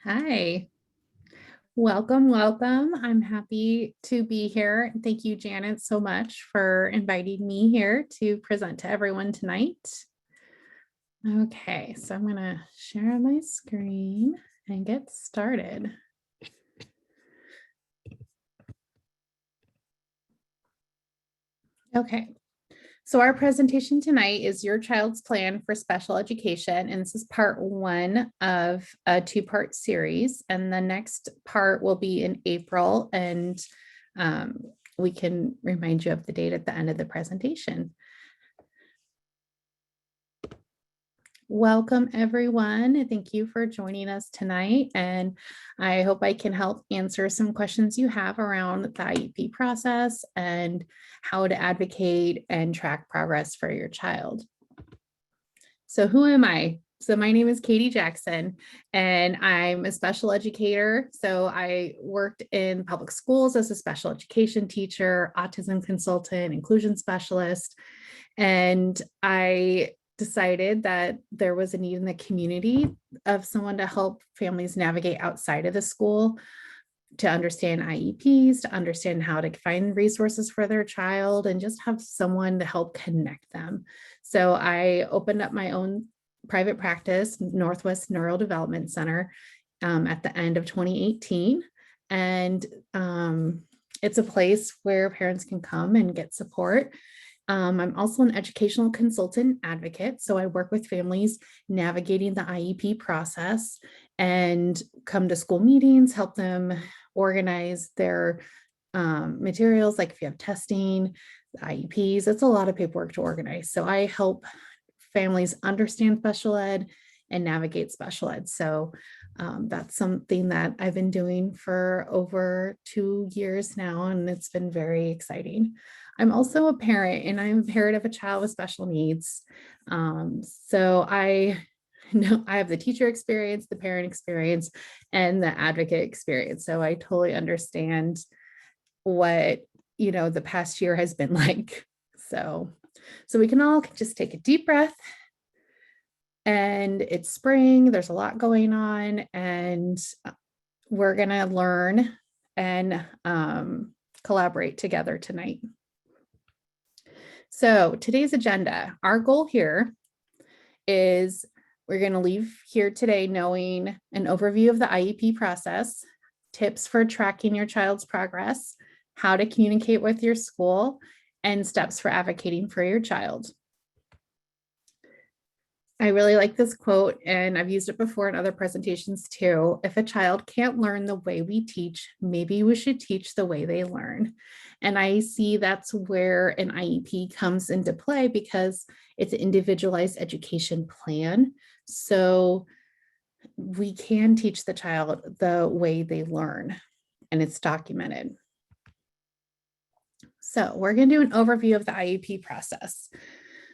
Hi, welcome. I'm happy to be here. Thank you, Janet, so much for inviting me here to present to everyone tonight. Okay, so I'm going to share my screen and get started. Okay, so our presentation tonight is Your Child's Plan for Special Education, and this is part one of a two-part series, and the next part will be in April, and we can remind you of the date at the end of the presentation. Welcome, everyone. Thank you for joining us tonight, and I hope I can help answer some questions you have around the IEP process and how to advocate and track progress for your child. So who am I? So my name is Katie Jackson, and I'm a special educator. So I worked in public schools as a special education teacher, autism consultant, inclusion specialist, and I decided that there was a need in the community of someone to help families navigate outside of the school, to understand IEPs, to understand how to find resources for their child, and just have someone to help connect them. So I opened up my own private practice, Northwest Neurodevelopment Center, at the end of 2018. And it's a place where parents can come and get support. I'm also an educational consultant advocate. So I work with families navigating the IEP process and come to school meetings, help them organize their materials, like if you have testing, IEPs, it's a lot of paperwork to organize. So I help families understand special ed and navigate special ed. So that's something that I've been doing for over 2 years now, and it's been very exciting. I'm also a parent, and I'm a parent of a child with special needs. So I know I have the teacher experience, the parent experience, and the advocate experience. So I totally understand what, the past year has been like. So we can all just take a deep breath. And it's spring, there's a lot going on, and we're going to learn and collaborate together tonight. So today's agenda, our goal here is we're going to leave here today knowing an overview of the IEP process, tips for tracking your child's progress, how to communicate with your school, and steps for advocating for your child. I really like this quote, and I've used it before in other presentations too. If a child can't learn the way we teach, maybe we should teach the way they learn. And I see that's where an IEP comes into play, because it's an individualized education plan. So we can teach the child the way they learn, and it's documented. So we're going to do an overview of the IEP process.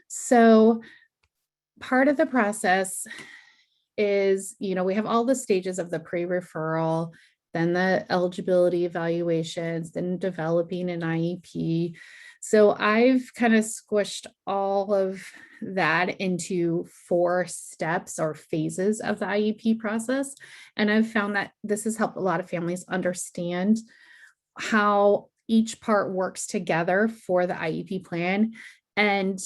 So part of the process is, we have all the stages of the pre-referral, then the eligibility evaluations, then developing an IEP. So I've kind of squished all of that into 4 steps or phases of the IEP process. And I've found that this has helped a lot of families understand how each part works together for the IEP plan. And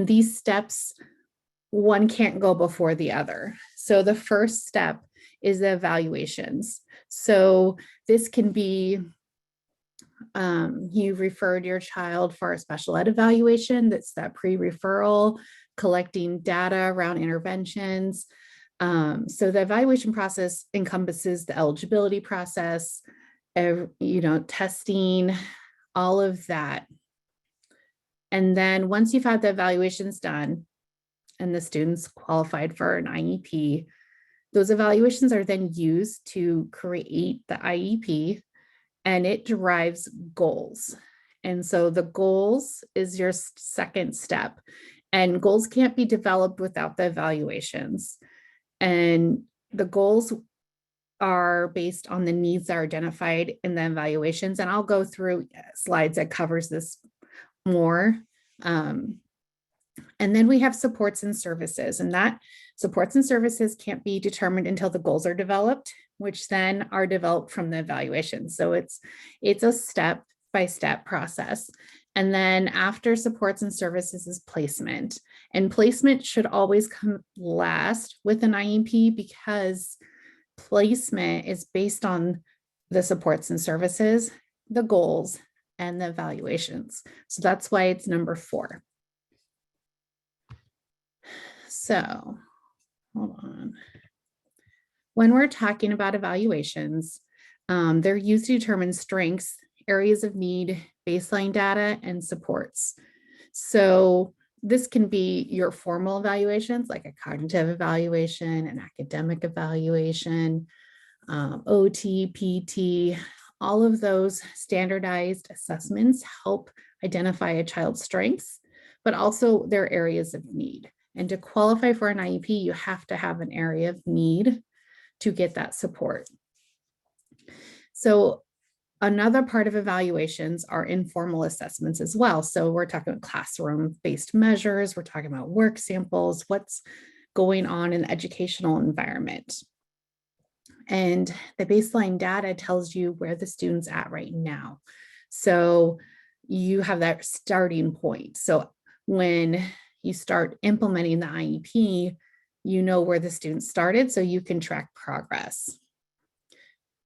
these steps, one can't go before the other. So the first step is the evaluations. So this can be, you referred your child for a special ed evaluation. That's that pre-referral, collecting data around interventions. So the evaluation process encompasses the eligibility process, testing, all of that. And then once you've had the evaluations done and the students qualified for an IEP, those evaluations are then used to create the IEP, and it derives goals. And so the goals is your second step, and goals can't be developed without the evaluations. And the goals are based on the needs that are identified in the evaluations. And I'll go through slides that covers this more. And And then we have supports and services, and that supports and services can't be determined until the goals are developed, which then are developed from the evaluation. So it's a step-by-step process. And then after supports and services is placement. And placement should always come last with an IEP because placement is based on the supports and services, the goals, and the evaluations. So that's why it's number 4. So hold on. When we're talking about evaluations, they're used to determine strengths, areas of need, baseline data, and supports. So this can be your formal evaluations, like a cognitive evaluation, an academic evaluation, OT, PT, all of those standardized assessments help identify a child's strengths, but also their areas of need. And to qualify for an IEP, you have to have an area of need to get that support. So another part of evaluations are informal assessments as well. So we're talking about classroom-based measures, we're talking about work samples, what's going on in the educational environment. And the baseline data tells you where the student's at right now. So you have that starting point. So when you start implementing the IEP, you know where the student started so you can track progress.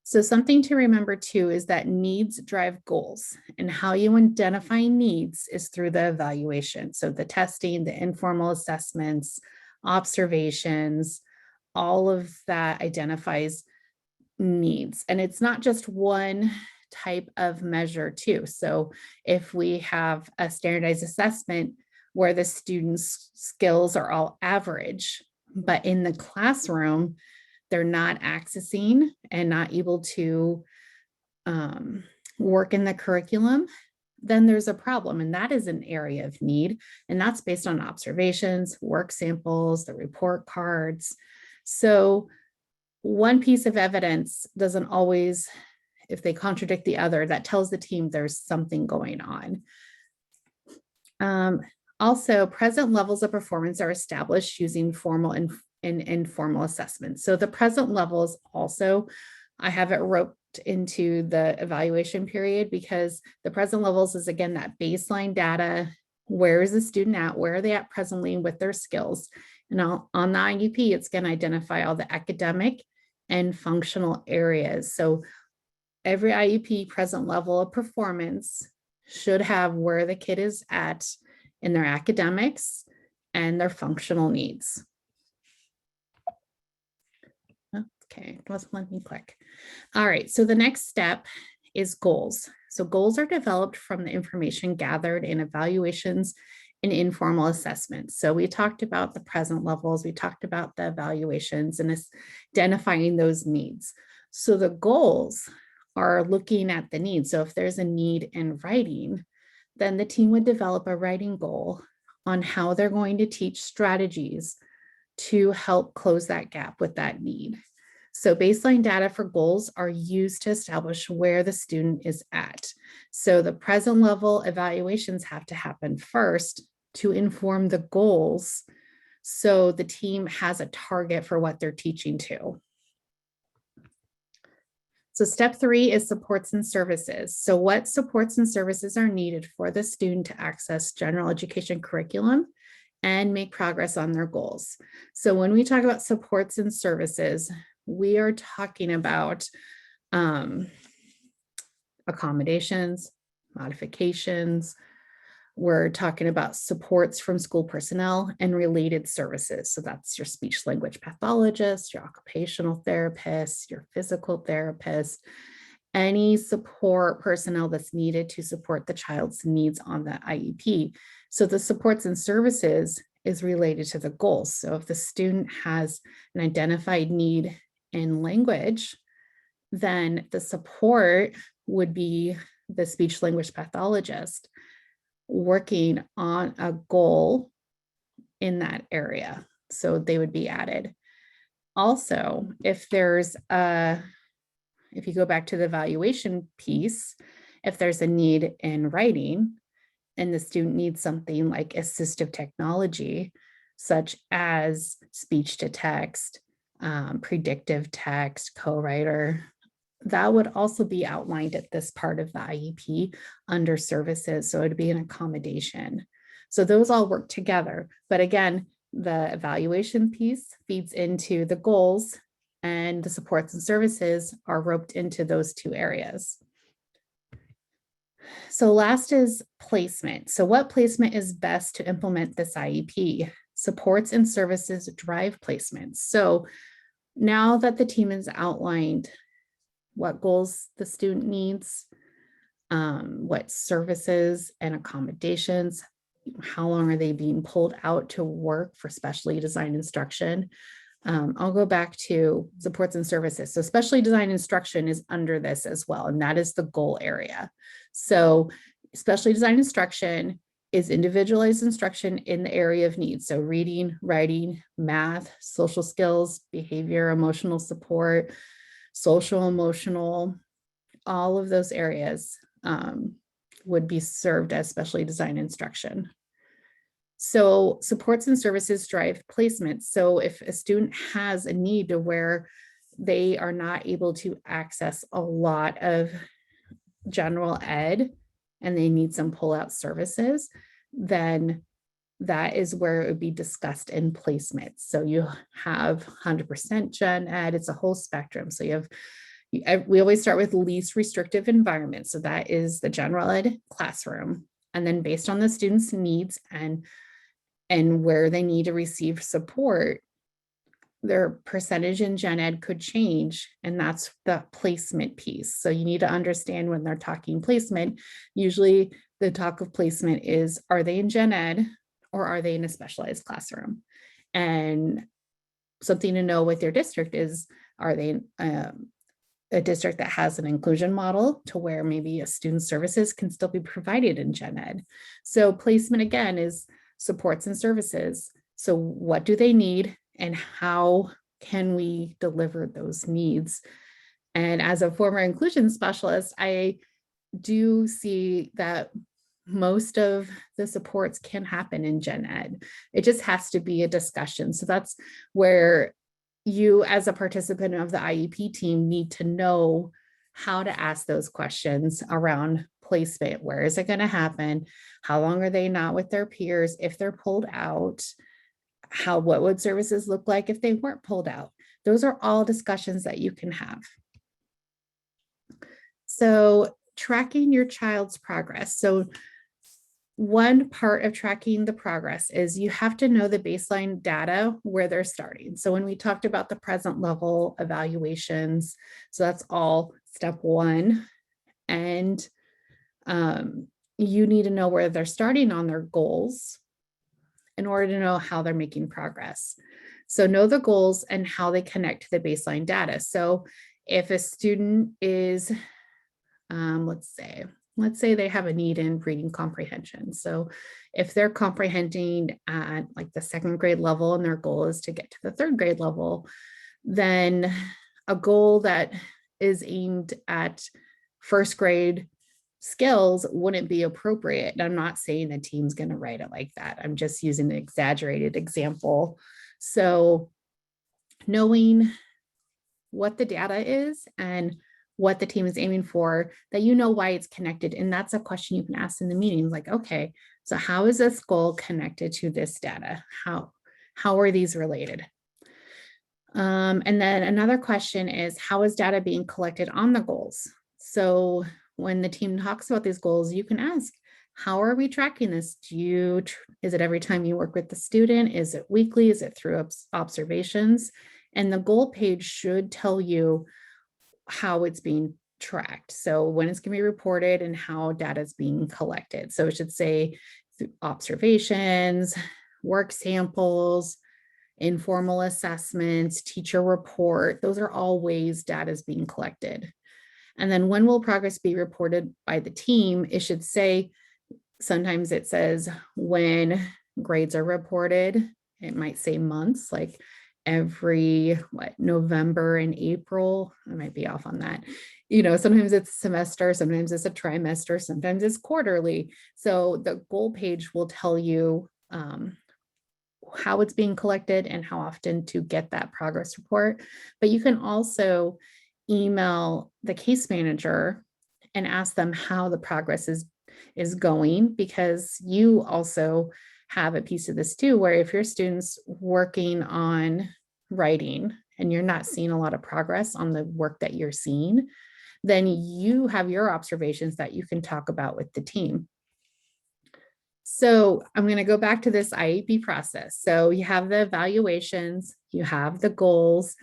So something to remember too is that needs drive goals, and how you identify needs is through the evaluation. So the testing, the informal assessments, observations, all of that identifies needs. And it's not just one type of measure too. So if we have a standardized assessment where the students' skills are all average, but in the classroom, they're not accessing and not able to work in the curriculum, then there's a problem. And that is an area of need. And that's based on observations, work samples, the report cards. So one piece of evidence doesn't always, if they contradict the other, that tells the team there's something going on. Also, present levels of performance are established using formal and informal assessments. So the present levels also, I have it roped into the evaluation period because the present levels is, again, that baseline data. Where is the student at? Where are they at presently with their skills? And on the IEP, it's going to identify all the academic and functional areas. So every IEP present level of performance should have where the kid is at in their academics and their functional needs. Okay, it wasn't letting me click. All right, so the next step is goals. So goals are developed from the information gathered in evaluations and informal assessments. So we talked about the present levels, we talked about the evaluations and identifying those needs. So the goals are looking at the needs. So if there's a need in writing, then the team would develop a writing goal on how they're going to teach strategies to help close that gap with that need. So baseline data for goals are used to establish where the student is at. So the present level evaluations have to happen first to inform the goals, so the team has a target for what they're teaching to. So step 3 is supports and services. So what supports and services are needed for the student to access general education curriculum and make progress on their goals? So when we talk about supports and services, we are talking about accommodations, modifications. We're talking about supports from school personnel and related services. So that's your speech language pathologist, your occupational therapist, your physical therapist, any support personnel that's needed to support the child's needs on the IEP. So the supports and services is related to the goals. So if the student has an identified need in language, then the support would be the speech language pathologist working on a goal in that area. So they would be added. Also, if you go back to the evaluation piece, if there's a need in writing, and the student needs something like assistive technology, such as speech to text, predictive text, co-writer, that would also be outlined at this part of the IEP under services. So it'd be an accommodation. So those all work together. But again, the evaluation piece feeds into the goals, and the supports and services are roped into those two areas. So last is placement. So what placement is best to implement this IEP? Supports and services drive placements. So now that the team has outlined what goals the student needs, what services and accommodations, how long are they being pulled out to work for specially designed instruction? I'll go back to supports and services. So specially designed instruction is under this as well, and that is the goal area. So specially designed instruction is individualized instruction in the area of need. So reading, writing, math, social skills, behavior, emotional support, social, emotional, all of those areas would be served as specially designed instruction. So supports and services drive placement. So if a student has a need to where they are not able to access a lot of general ed and they need some pull-out services, then that is where it would be discussed in placement. So you have 100% gen ed, it's a whole spectrum. So you have, we always start with least restrictive environment. So that is the general ed classroom. And then based on the student's needs and where they need to receive support, their percentage in gen ed could change, and that's the placement piece. So you need to understand when they're talking placement, usually the talk of placement is, are they in gen ed or are they in a specialized classroom? And something to know with your district is, are they a district that has an inclusion model to where maybe a student services can still be provided in gen ed? So placement again is supports and services. So what do they need and how can we deliver those needs? And as a former inclusion specialist, I do see that most of the supports can happen in gen ed. It just has to be a discussion. So that's where you as a participant of the IEP team need to know how to ask those questions around placement. Where is it going to happen? How long are they not with their peers if they're pulled out? What would services look like if they weren't pulled out? Those are all discussions that you can have. So tracking your child's progress. So one part of tracking the progress is you have to know the baseline data where they're starting. So when we talked about the present level evaluations, so that's all step one. And you need to know where they're starting on their goals in order to know how they're making progress. So know the goals and how they connect to the baseline data. So if a student is, let's say they have a need in reading comprehension. So if they're comprehending at like the second grade level and their goal is to get to the third grade level, then a goal that is aimed at first grade skills wouldn't be appropriate. And I'm not saying the team's going to write it like that. I'm just using an exaggerated example. So knowing what the data is and what the team is aiming for, that you know why it's connected. And that's a question you can ask in the meeting, like, okay, so how is this goal connected to this data? How are these related? And then another question is, how is data being collected on the goals? So when the team talks about these goals, you can ask, how are we tracking this? Is it every time you work with the student? Is it weekly? Is it through observations? And the goal page should tell you how it's being tracked. So when it's going to be reported and how data is being collected. So it should say observations, work samples, informal assessments, teacher report. Those are all ways data is being collected. And then when will progress be reported by the team? It should say, sometimes it says when grades are reported. It might say months, like every November and April. I might be off on that. Sometimes it's semester, sometimes it's a trimester, sometimes it's quarterly. So the goal page will tell you how it's being collected and how often to get that progress report. But you can also email the case manager and ask them how the progress is going, because you also have a piece of this too, where if your student's working on writing and you're not seeing a lot of progress on the work that you're seeing, then you have your observations that you can talk about with the team. So I'm going to go back to this IEP process. So you have the evaluations, you have the goals,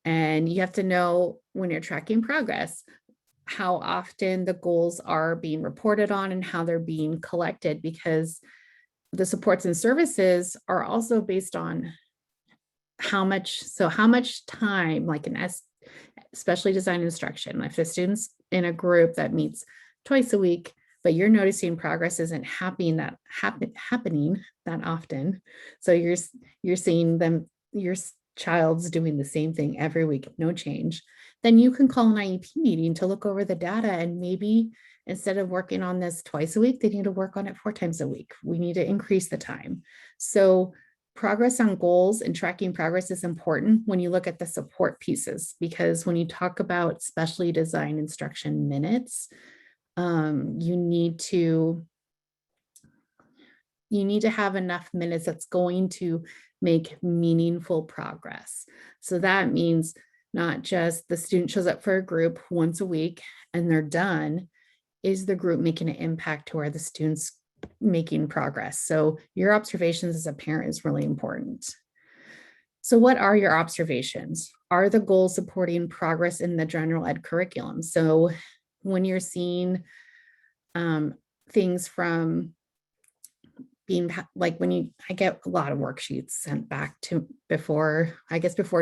and you have to know when you're tracking progress, how often the goals are being reported on and how they're being collected, because the supports and services are also based on how much time, like an especially design instruction, if the student's in a group that meets twice a week, but you're noticing progress isn't happening that often. So you're seeing them, your child's doing the same thing every week, no change. Then you can call an IEP meeting to look over the data, and maybe instead of working on this twice a week, they need to work on it 4 times a week. We need to increase the time. So progress on goals and tracking progress is important when you look at the support pieces, because when you talk about specially designed instruction minutes, you need to have enough minutes that's going to make meaningful progress. So that means not just the student shows up for a group once a week and they're done. Is the group making an impact to where the student's making progress? So your observations as a parent is really important. So what are your observations? Are the goals supporting progress in the general ed curriculum? So when you're seeing things from being like I get a lot of worksheets sent back to before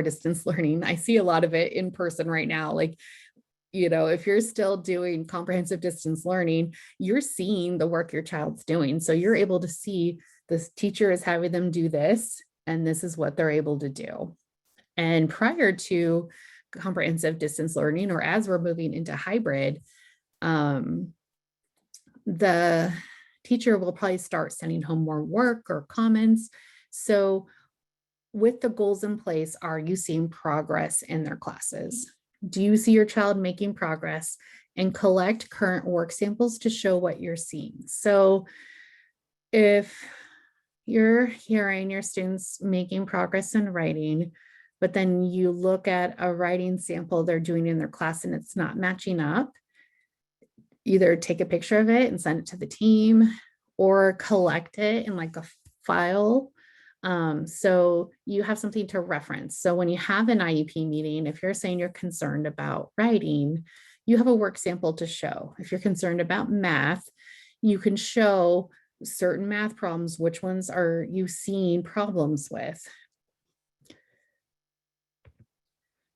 distance learning. I see a lot of it in person right now. Like, if you're still doing comprehensive distance learning, you're seeing the work your child's doing. So you're able to see this teacher is having them do this, and this is what they're able to do. And prior to comprehensive distance learning, or as we're moving into hybrid, the teacher will probably start sending home more work or comments. So with the goals in place, are you seeing progress in their classes? Do you see your child making progress? And collect current work samples to show what you're seeing. So if you're hearing your students making progress in writing, but then you look at a writing sample they're doing in their class and it's not matching up, either take a picture of it and send it to the team, or collect it in like a file. So you have something to reference. So when you have an IEP meeting, if you're saying you're concerned about writing, you have a work sample to show. If you're concerned about math, you can show certain math problems, which ones are you seeing problems with.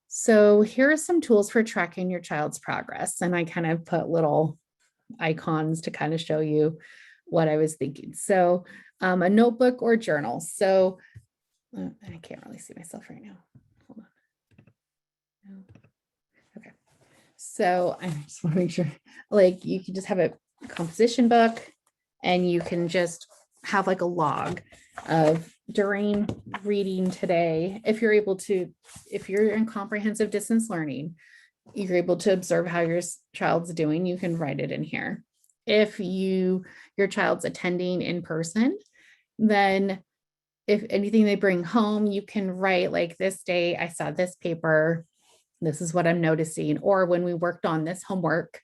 So here are some tools for tracking your child's progress. And I kind of put little icons to kind of show you what I was thinking. So a notebook or journal. So I can't really see myself right now. Hold on. Okay. So I just want to make sure, like, you can just have a composition book and you can just have like a log of during reading today. If you're able to, if you're in comprehensive distance learning, you're able to observe how your child's doing, you can write it in here. If your child's attending in person, then if anything they bring home, you can write like, this day I saw this paper, this is what I'm noticing, or when we worked on this homework.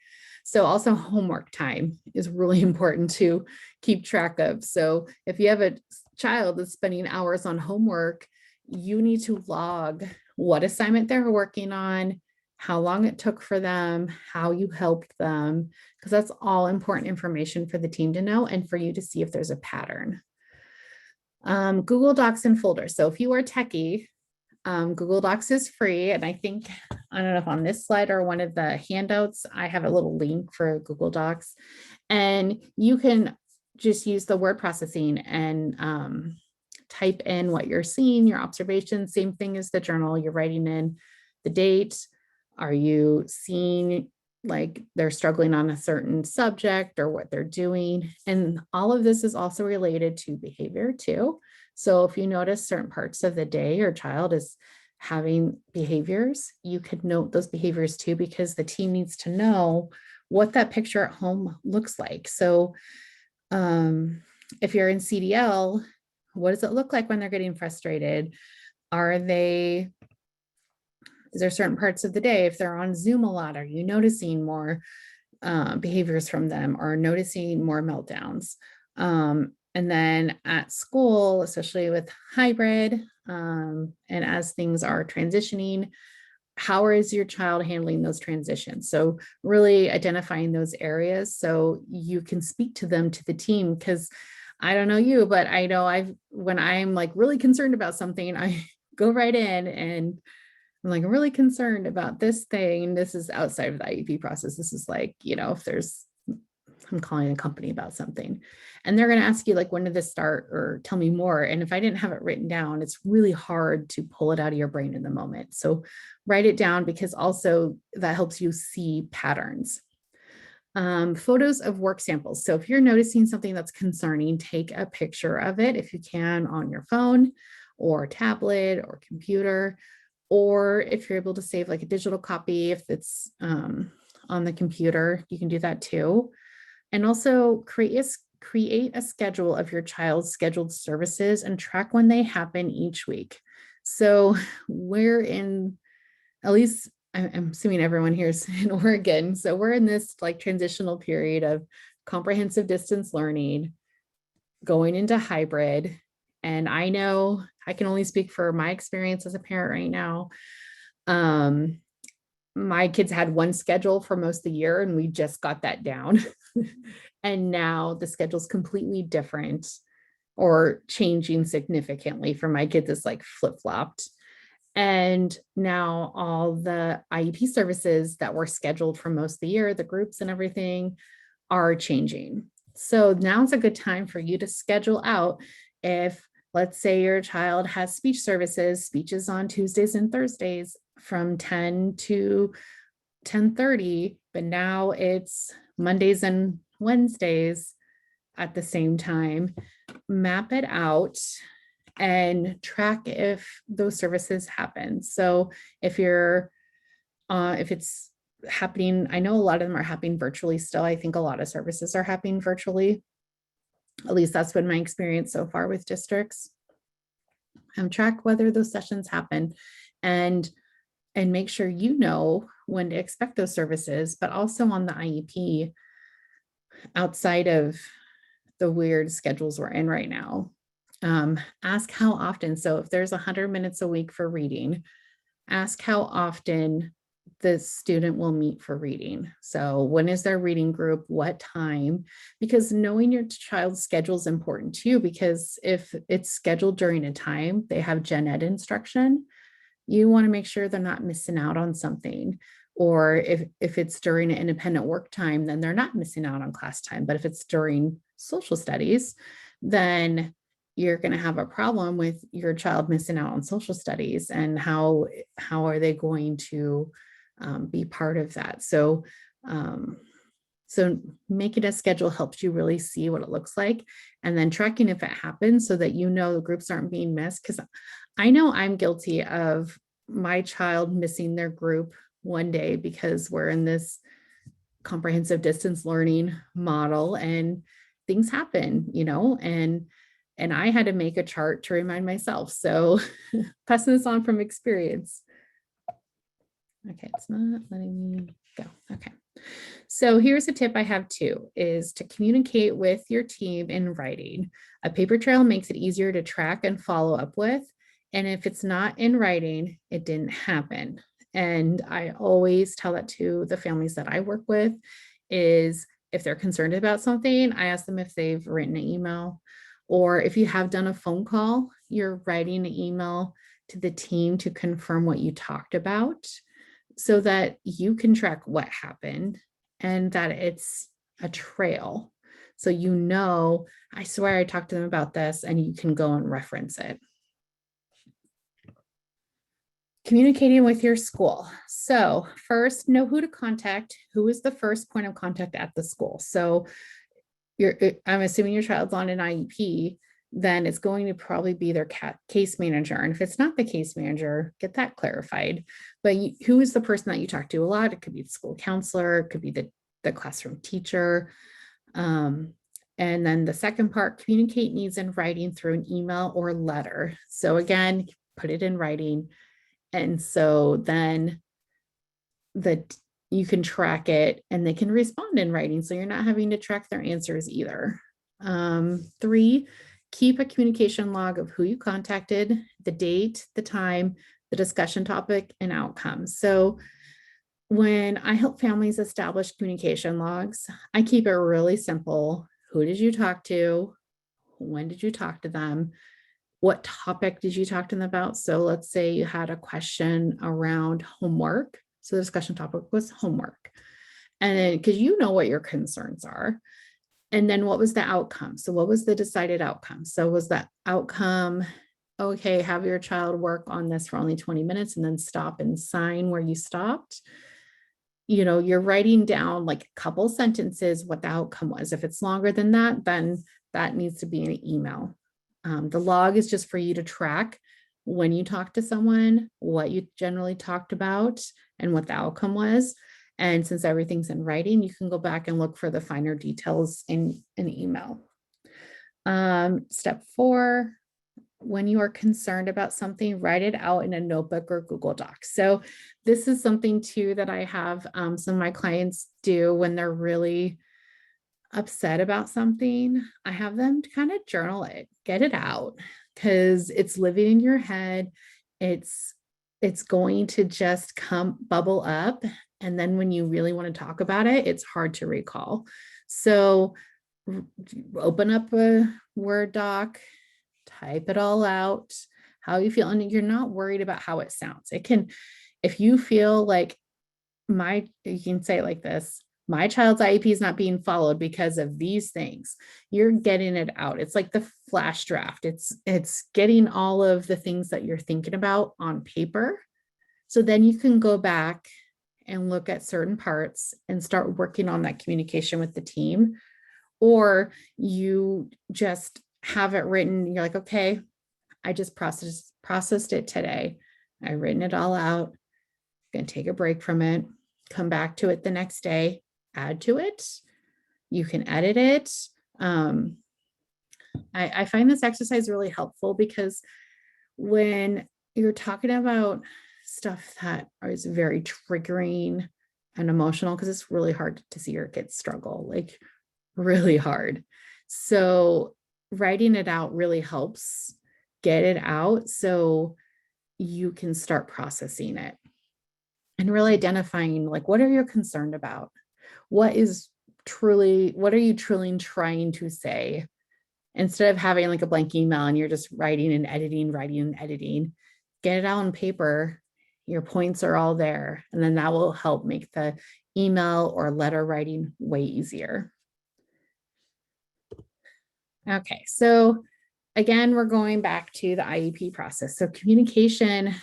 So also homework time is really important to keep track of. So if you have a child that's spending hours on homework, you need to log what assignment they're working on, how long it took for them, how you helped them, because that's all important information for the team to know and for you to see if there's a pattern. Google Docs and folders. So if you are techie, Google Docs is free. And I think, I don't know if on this slide or one of the handouts, I have a little link for Google Docs. And you can just use the word processing and type in what you're seeing, your observations, same thing as the journal. You're writing in the date. Are you seeing like they're struggling on a certain subject or what they're doing? And all of this is also related to behavior too. So if you notice certain parts of the day your child is having behaviors, you could note those behaviors too, because the team needs to know what that picture at home looks like. So if you're in CDL, what does it look like when they're getting frustrated? Is there certain parts of the day, if they're on Zoom a lot, are you noticing more behaviors from them or noticing more meltdowns? And then at school, especially with hybrid, and as things are transitioning, how is your child handling those transitions? So really identifying those areas so you can speak to them, to the team, because I don't know you, but I know when I'm like really concerned about something, I go right in and I'm like really concerned about this thing. This is outside of the IEP process. This is like, if I'm calling a company about something and they're going to ask you like, when did this start or tell me more? And if I didn't have it written down, it's really hard to pull it out of your brain in the moment. So write it down, because also that helps you see patterns. Photos of work samples. So if you're noticing something that's concerning, take a picture of it if you can on your phone or tablet or computer, or if you're able to save like a digital copy, if it's on the computer, you can do that too. And also create a schedule of your child's scheduled services and track when they happen each week. So we're in, at least I'm assuming everyone here is in Oregon. So we're in this like transitional period of comprehensive distance learning, going into hybrid. And I know I can only speak for my experience as a parent right now. My kids had one schedule for most of the year and we just got that down. And now the schedule's completely different or changing significantly for my kids. It's like flip-flopped. And now all the IEP services that were scheduled for most of the year, the groups and everything, are changing. So now's a good time for you to schedule out. If, let's say, your child has speech services, speeches on Tuesdays and Thursdays from 10 to 10:30, but now it's Mondays and Wednesdays at the same time, map it out and track if those services happen. So if it's happening, I know a lot of them are happening virtually still. I think a lot of services are happening virtually. At least that's been my experience so far with districts. Track whether those sessions happen and make sure you know when to expect those services, but also on the IEP, outside of the weird schedules we're in right now. Ask how often. So if there's 100 minutes a week for reading, ask how often the student will meet for reading. So when is their reading group? What time? Because knowing your child's schedule is important too, because if it's scheduled during a time they have gen ed instruction, you want to make sure they're not missing out on something. Or if it's during an independent work time, then they're not missing out on class time. But if it's during social studies, then you're going to have a problem with your child missing out on social studies, and how are they going to be part of that. So making a schedule helps you really see what it looks like, and then tracking if it happens so that you know the groups aren't being missed. Because I know I'm guilty of my child missing their group one day because we're in this comprehensive distance learning model and things happen, and I had to make a chart to remind myself. So passing this on from experience. Okay, it's not letting me go. Okay. So here's a tip I have too, is to communicate with your team in writing. A paper trail makes it easier to track and follow up with. And if it's not in writing, it didn't happen. And I always tell that to the families that I work with, is if they're concerned about something, I ask them if they've written an email, or if you have done a phone call, you're writing an email to the team to confirm what you talked about, so that you can track what happened and that it's a trail. So, I swear I talked to them about this, and you can go and reference it. Communicating with your school. So first, know who to contact. Who is the first point of contact at the school? So I'm assuming your child's on an IEP, then it's going to probably be their case manager. And if it's not the case manager, get that clarified. But who is the person that you talk to a lot? It could be the school counselor, it could be the classroom teacher. And then the second part, communicate needs in writing through an email or letter. So again, put it in writing. And so then you can track it and they can respond in writing. So you're not having to track their answers either. 3, keep a communication log of who you contacted, the date, the time, the discussion topic, and outcomes. So when I help families establish communication logs, I keep it really simple. Who did you talk to? When did you talk to them? What topic did you talk to them about? So let's say you had a question around homework. So the discussion topic was homework. And then, because you know what your concerns are. And then what was the outcome? So what was the decided outcome? So was that outcome, okay, have your child work on this for only 20 minutes and then stop and sign where you stopped? You're writing down like a couple sentences what the outcome was. If it's longer than that, then that needs to be in an email. The log is just for you to track when you talk to someone, what you generally talked about, and what the outcome was. And since everything's in writing, you can go back and look for the finer details in an email. Step 4, when you are concerned about something, write it out in a notebook or Google Docs. So this is something too that I have some of my clients do when they're really upset about something. I have them to kind of journal it, get it out, because it's living in your head. It's going to just bubble up. And then when you really want to talk about it, it's hard to recall. So open up a Word doc, type it all out, how you feel. And you're not worried about how it sounds. If you feel like you can say it like this, my child's IEP is not being followed because of these things. You're getting it out. It's like the flash draft. It's getting all of the things that you're thinking about on paper. So then you can go back and look at certain parts and start working on that communication with the team. Or you just have it written. You're like, okay, I just processed it today. I've written it all out. I'm going to take a break from it, come back to it the next day, add to it. You can edit it. I find this exercise really helpful because when you're talking about stuff that is very triggering and emotional, because it's really hard to see your kids struggle, like really hard. So writing it out really helps get it out so you can start processing it and really identifying like, what are you concerned about? What are you truly trying to say? Instead of having like a blank email and you're just writing and editing, get it out on paper. Your points are all there. And then that will help make the email or letter writing way easier. Okay, so again, we're going back to the IEP process. So communication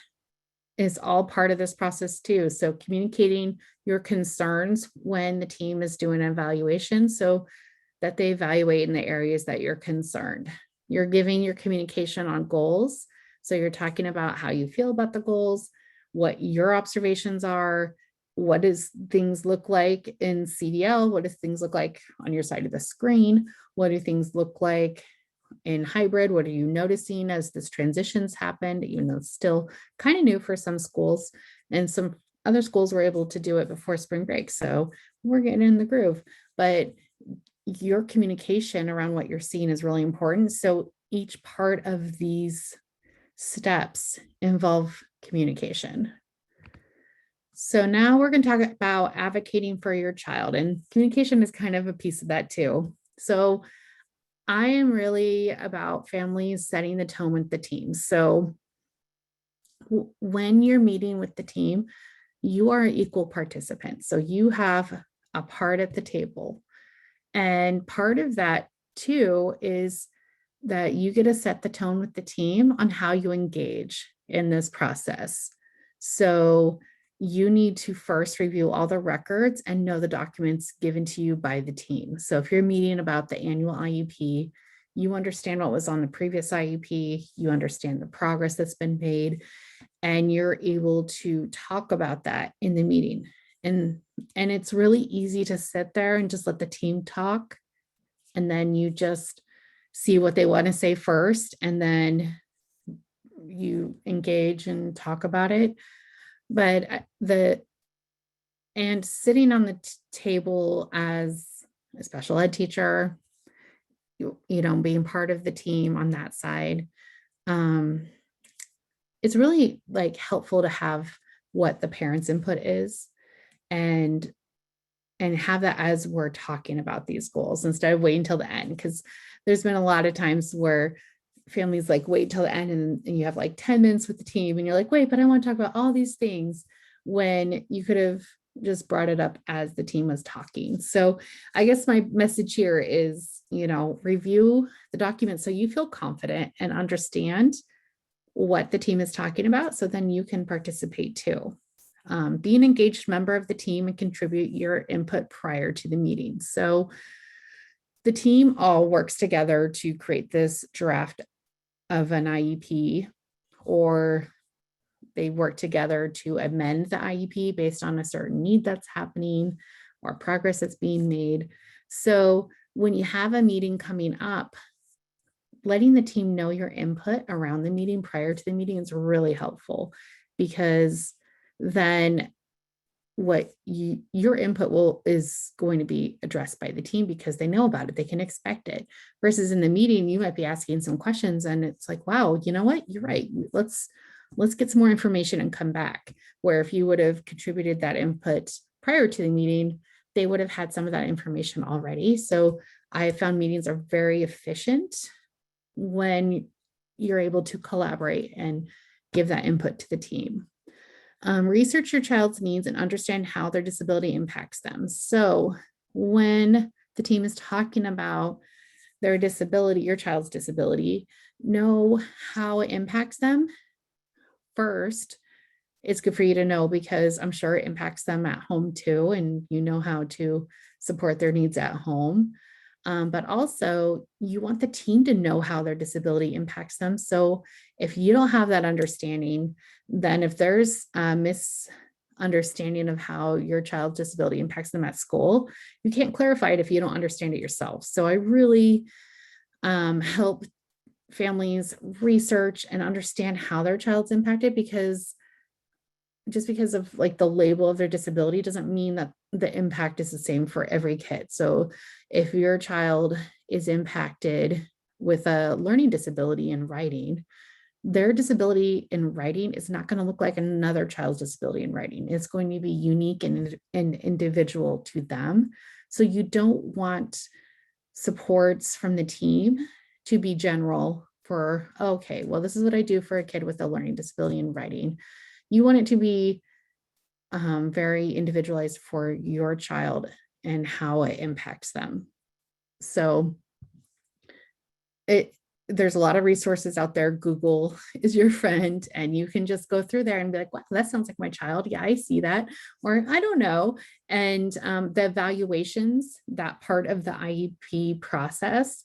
is all part of this process too. So communicating your concerns when the team is doing an evaluation so that they evaluate in the areas that you're concerned. You're giving your communication on goals. So you're talking about how you feel about the goals, what your observations are, what does things look like in CDL, what does things look like on your side of the screen, what do things look like in hybrid, what are you noticing as this transitions happened, even though it's still kind of new for some schools, and some other schools were able to do it before spring break. So we're getting in the groove, but your communication around what you're seeing is really important. So each part of these steps involve communication. So now we're going to talk about advocating for your child, and communication is kind of a piece of that too. So I am really about families setting the tone with the team. So when you're meeting with the team, you are an equal participant. So you have a part at the table. And part of that too is that you get to set the tone with the team on how you engage in this process. So you need to first review all the records and know the documents given to you by the team. So if you're meeting about the annual IEP, you understand what was on the previous IEP, you understand the progress that's been made, and you're able to talk about that in the meeting. And it's really easy to sit there and just let the team talk, and then you just see what they want to say first, and then you engage and talk about it. But and sitting on the table as a special ed teacher, being part of the team on that side, it's really like helpful to have what the parents' input is, and have that as we're talking about these goals instead of waiting till the end. Because there's been a lot of times where families like wait till the end, and you have like 10 minutes with the team and you're like, wait, but I want to talk about all these things, when you could have just brought it up as the team was talking. So I guess my message here is, review the document so you feel confident and understand what the team is talking about, so then you can participate too. Be an engaged member of the team and contribute your input prior to the meeting. So the team all works together to create this draft of an IEP, or they work together to amend the IEP based on a certain need that's happening or progress that's being made. So when you have a meeting coming up, letting the team know your input around the meeting prior to the meeting is really helpful, because then your input is going to be addressed by the team because they know about it, they can expect it, versus in the meeting you might be asking some questions and it's like, wow, you know what, you're right, let's get some more information and come back. Where if you would have contributed that input prior to the meeting, they would have had some of that information already. So I have found meetings are very efficient when you're able to collaborate and give that input to the team. Research your child's needs and understand how their disability impacts them. So when the team is talking about their disability, your child's disability, know how it impacts them first. It's good for you to know, because I'm sure it impacts them at home too, and you know how to support their needs at home. But also you want the team to know how their disability impacts them. So if you don't have that understanding, then if there's a misunderstanding of how your child's disability impacts them at school, you can't clarify it if you don't understand it yourself. So I really help families research and understand how their child's impacted, because just because of like the label of their disability doesn't mean that the impact is the same for every kid. So if your child is impacted with a learning disability in writing, their disability in writing is not going to look like another child's disability in writing. It's going to be unique and individual to them. So you don't want supports from the team to be general for, okay, well, this is what I do for a kid with a learning disability in writing. You want it to be very individualized for your child and how it impacts them. So there's a lot of resources out there. Google is your friend, and you can just go through there and be like, wow, that sounds like my child. Yeah, I see that. Or I don't know. And the evaluations, that part of the IEP process,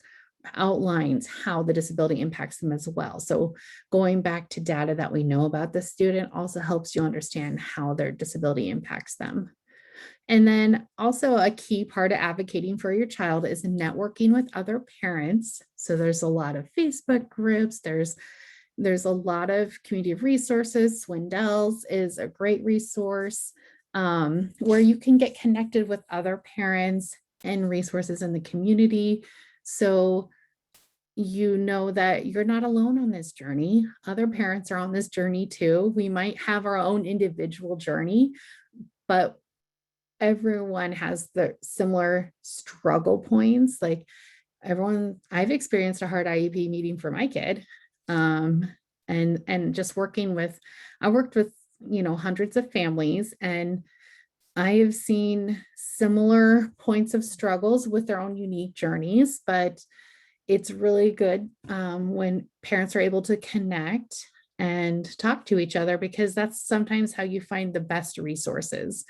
outlines how the disability impacts them as well. So going back to data that we know about the student also helps you understand how their disability impacts them. And then also a key part of advocating for your child is networking with other parents. So there's a lot of Facebook groups, there's a lot of community resources. Swindells is a great resource where you can get connected with other parents and resources in the community. So you know that you're not alone on this journey. Other parents are on this journey too. We might have our own individual journey, but everyone has the similar struggle points. Like I've experienced a hard IEP meeting for my kid. And just I worked with, hundreds of families, and I have seen similar points of struggles with their own unique journeys, but it's really good when parents are able to connect and talk to each other, because that's sometimes how you find the best resources.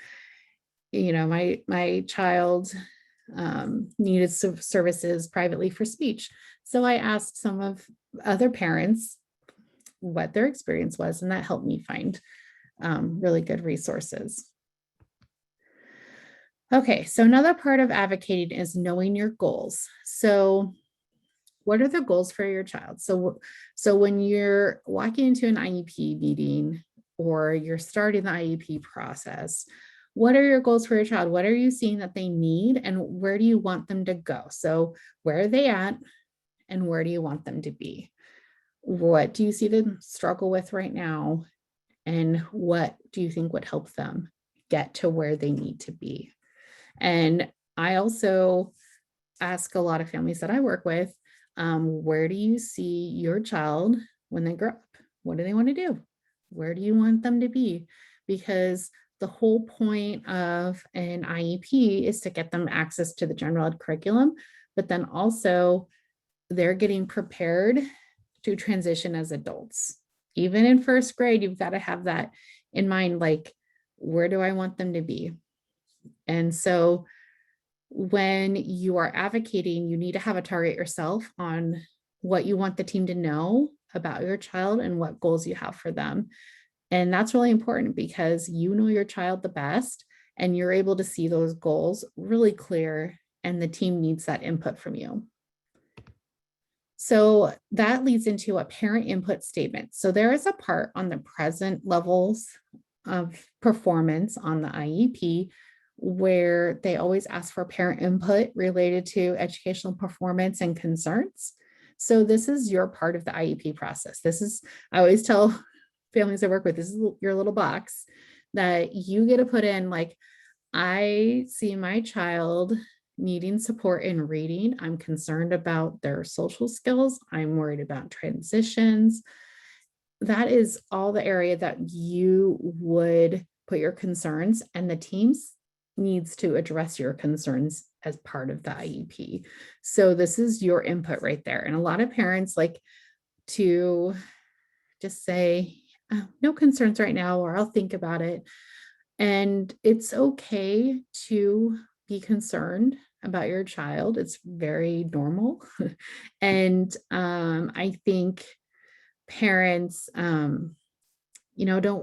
My child needed services privately for speech, so I asked some of other parents what their experience was, and that helped me find really good resources. Okay, so another part of advocating is knowing your goals. So what are the goals for your child? So when you're walking into an IEP meeting or you're starting the IEP process, what are your goals for your child? What are you seeing that they need, and where do you want them to go? So where are they at, and where do you want them to be? What do you see them struggle with right now, and what do you think would help them get to where they need to be? And I also ask a lot of families that I work with, where do you see your child when they grow up? What do they want to do? Where do you want them to be? Because the whole point of an IEP is to get them access to the general ed curriculum, but then also they're getting prepared to transition as adults. Even in first grade, you've got to have that in mind, like, where do I want them to be? And so when you are advocating, you need to have a target yourself on what you want the team to know about your child and what goals you have for them. And that's really important because you know your child the best, and you're able to see those goals really clear, and the team needs that input from you. So that leads into a parent input statement. So there is a part on the present levels of performance on the IEP where they always ask for parent input related to educational performance and concerns. So this is your part of the IEP process. I always tell families I work with, this is your little box that you get to put in, like, I see my child needing support in reading. I'm concerned about their social skills. I'm worried about transitions. That is all the area that you would put your concerns, and the teams needs to address your concerns as part of the IEP. So this is your input right there. And a lot of parents like to just say, oh, no concerns right now, or I'll think about it. And it's okay to be concerned about your child. It's very normal. And I think parents, don't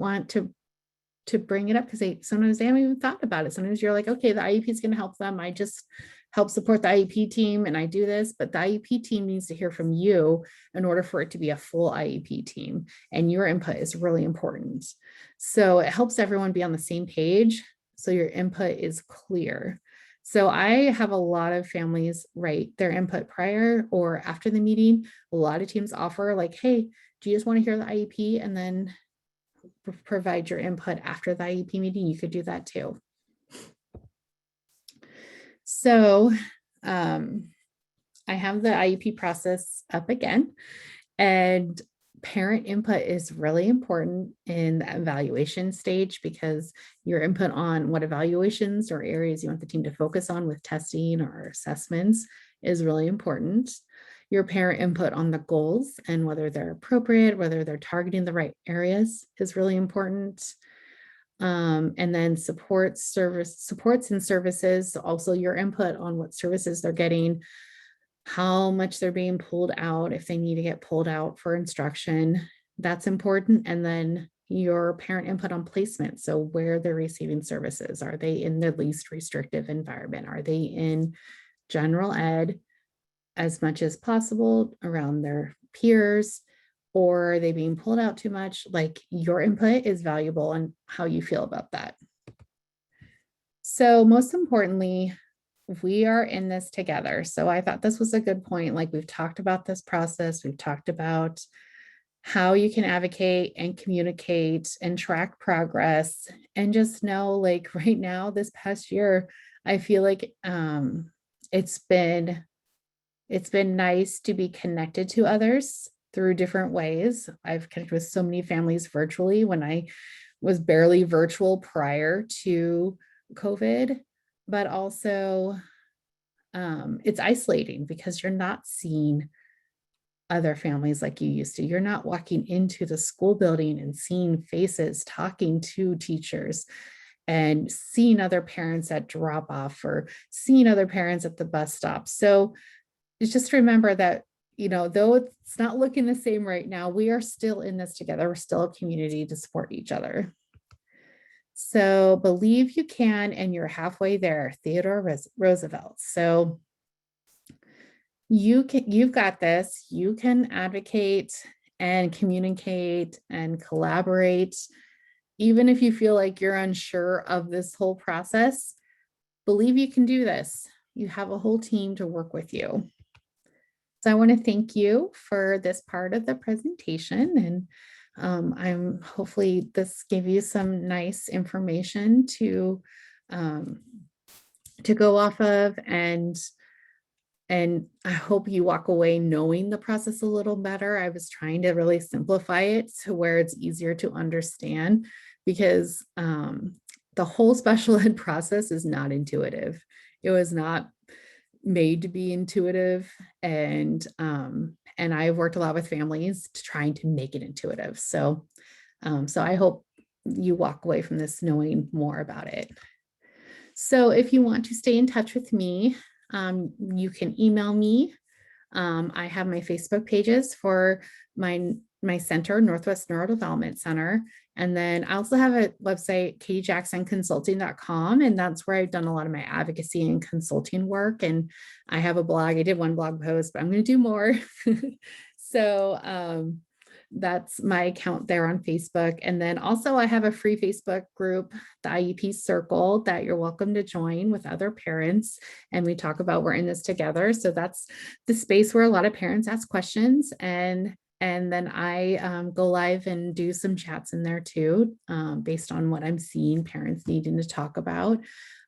want to bring it up because sometimes they haven't even thought about it. Sometimes you're like, okay, the IEP is going to help them. I just help support the IEP team and I do this, but the IEP team needs to hear from you in order for it to be a full IEP team. And your input is really important. So it helps everyone be on the same page, so your input is clear. So I have a lot of families write their input prior or after the meeting. A lot of teams offer like, hey, do you just want to hear the IEP and then provide your input after the IEP meeting? You could do that too. So I have the IEP process up again, and parent input is really important in the evaluation stage because your input on what evaluations or areas you want the team to focus on with testing or assessments is really important. Your parent input on the goals and whether they're appropriate, whether they're targeting the right areas is really important. And then supports and services, also your input on what services they're getting, how much they're being pulled out, if they need to get pulled out for instruction, that's important. And then your parent input on placement. So where they're receiving services, are they in the least restrictive environment? Are they in general ed as much as possible around their peers? Or are they being pulled out too much? Like, your input is valuable and how you feel about that. So most importantly, we are in this together. So I thought this was a good point. Like, we've talked about this process. We've talked about how you can advocate and communicate and track progress, and just know, like, right now, this past year, I feel like it's been nice to be connected to others through different ways. I've connected with so many families virtually when I was barely virtual prior to COVID, but also it's isolating because you're not seeing other families like you used to. You're not walking into the school building and seeing faces, talking to teachers, and seeing other parents at drop off or seeing other parents at the bus stop. So it's just remember that, though it's not looking the same right now, we are still in this together. We're still a community to support each other. So believe you can, and you're halfway there, Theodore Roosevelt. So you've got this. You can advocate and communicate and collaborate. Even if you feel like you're unsure of this whole process, believe you can do this. You have a whole team to work with you. So I want to thank you for this part of the presentation, and I'm hopefully this gave you some nice information to go off of, and I hope you walk away knowing the process a little better. I was trying to really simplify it to where it's easier to understand, because the whole special ed process is not intuitive. It was not made to be intuitive, and I've worked a lot with families to trying to make it intuitive. So I hope you walk away from this knowing more about it. So if you want to stay in touch with me, you can email me. I have my Facebook pages for my center, Northwest Neurodevelopment Center. And then I also have a website, katiejacksonconsulting.com, and that's where I've done a lot of my advocacy and consulting work. And I have a blog. I did one blog post, but I'm going to do more. So that's my account there on Facebook. And then also I have a free Facebook group, the IEP Circle, that you're welcome to join with other parents. And we talk about we're in this together. So that's the space where a lot of parents ask questions. And then I go live and do some chats in there too, based on what I'm seeing parents needing to talk about.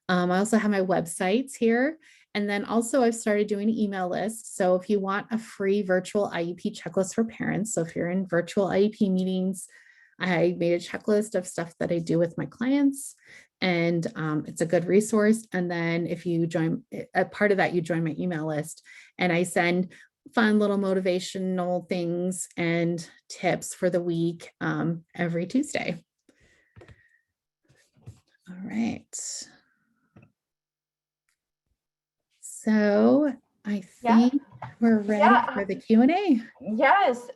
I also have my websites here. And then also I've started doing email lists. So if you want a free virtual IEP checklist for parents, so if you're in virtual IEP meetings, I made a checklist of stuff that I do with my clients, and it's a good resource. And then if you join a part of that, you join my email list, and I send fun little motivational things and tips for the week every Tuesday. All right. So I think we're ready for the Q&A. Yes.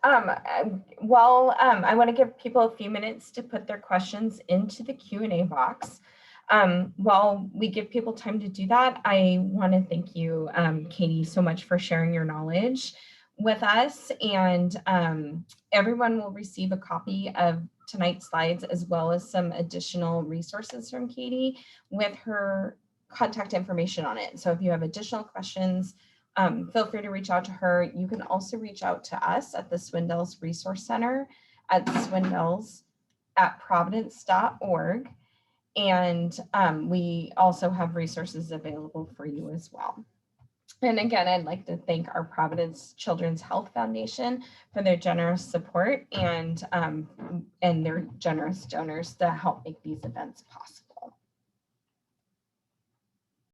Well, I want to give people a few minutes to put their questions into the Q&A box. While we give people time to do that, I want to thank you, Katie, so much for sharing your knowledge with us. And everyone will receive a copy of tonight's slides, as well as some additional resources from Katie with her contact information on it. So if you have additional questions, feel free to reach out to her. You can also reach out to us at the Swindells Resource Center at swindells@providence.org. And we also have resources available for you as well. And again, I'd like to thank our Providence Children's Health Foundation for their generous support and their generous donors to help make these events possible.